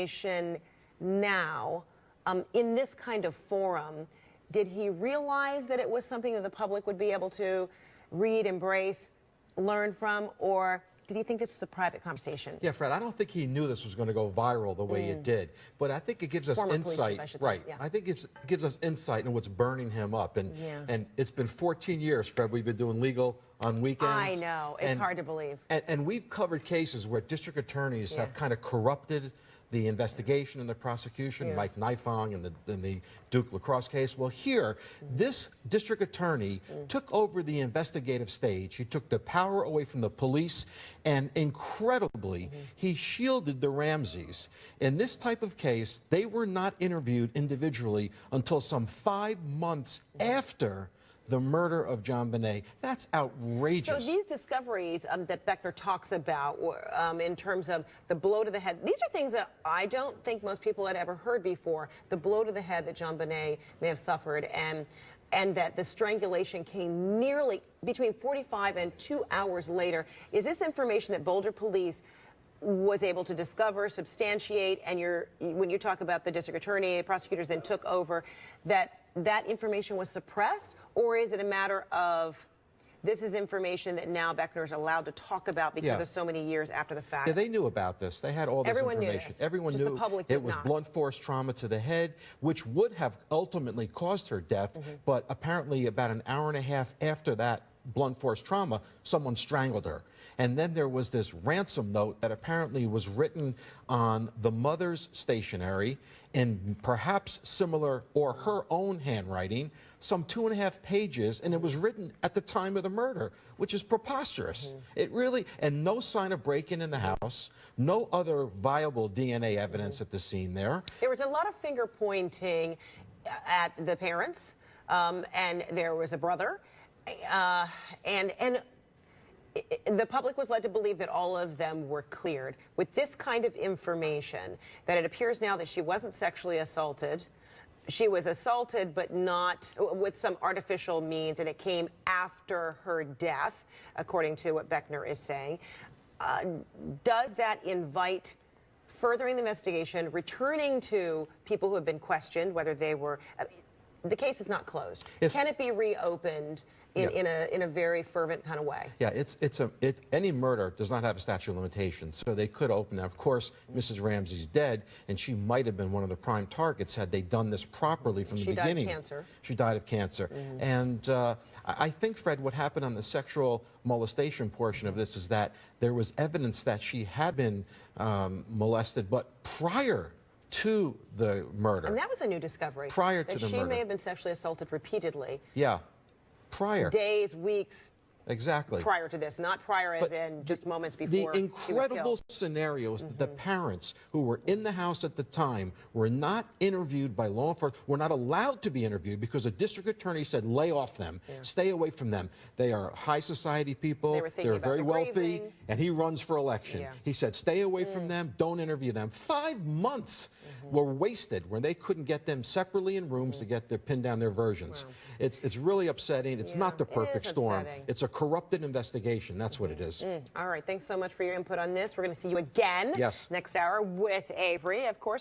information now in this kind of forum? Did he realize that it was something that the public would be able to read, embrace, learn from, or did he think this was a private conversation? Yeah, Fred, I don't think he knew this was going to go viral the way it did, but I think it gives us insight. Right. Yeah. I think it gives us insight into what's burning him up. And it's been 14 years, Fred, we've been doing legal on weekends. I know. It's hard to believe. And we've covered cases where district attorneys have kind of corrupted the investigation and the prosecution, Mike Nifong and the Duke Lacrosse case. Well, here, this district attorney took over the investigative stage. He took the power away from the police, and incredibly, he shielded the Ramseys. In this type of case, they were not interviewed individually until some 5 months after the murder of Jonbenet. That's outrageous. So these discoveries that Beckner talks about in terms of the blow to the head, these are things that I don't think most people had ever heard before. The blow to the head that Jonbenet may have suffered, and that the strangulation came nearly between 45 and 2 hours later. Is this information that Boulder police was able to discover, substantiate, and when you talk about the district attorney, the prosecutors then took over, that information was suppressed? Or is it a matter of this is information that now Beckner is allowed to talk about because of so many years after the fact? Yeah, they knew about this. They had all this information. Knew this. Everyone Just knew the public it was blunt force trauma to the head, which would have ultimately caused her death. But apparently about an hour and a half after that blunt force trauma, someone strangled her. And then there was this ransom note that apparently was written on the mother's stationery in perhaps similar or her own handwriting, some 2.5 pages, and it was written at the time of the murder, which is preposterous. It really, and no sign of break-in in the house, no other viable DNA evidence at the scene there. There was a lot of finger pointing at the parents, and there was a brother, and the public was led to believe that all of them were cleared. With this kind of information, that it appears now that she wasn't sexually assaulted. She was assaulted, but not with some artificial means, and it came after her death, according to what Beckner is saying. Does that invite furthering the investigation, returning to people who have been questioned, whether they were... the case is not closed. Can it be reopened in a very fervent kind of way? Yeah, any murder does not have a statute of limitations, so they could open. Now, of course, Mrs. Ramsey's dead, and she might have been one of the prime targets had they done this properly from the beginning. She died of cancer. She died of cancer. And I think, Fred, what happened on the sexual molestation portion of this is that there was evidence that she had been molested, but prior to the murder. And that was a new discovery. Prior to the murder. She may have been sexually assaulted repeatedly. Yeah. Prior. Days, weeks. Exactly. Prior to this, not prior as in just moments before. The incredible scenario is that the parents who were in the house at the time were not interviewed by law enforcement, were not allowed to be interviewed because a district attorney said, lay off them, stay away from them. They are high society people, they're very wealthy, and he runs for election. He said, stay away from them, don't interview them. 5 months were wasted where they couldn't get them separately in rooms to get pin down their versions. It's really upsetting. It's not the perfect storm. It's a corrupted investigation. That's what it is. All right. Thanks so much for your input on this. We're going to see you again next hour with Avery, of course.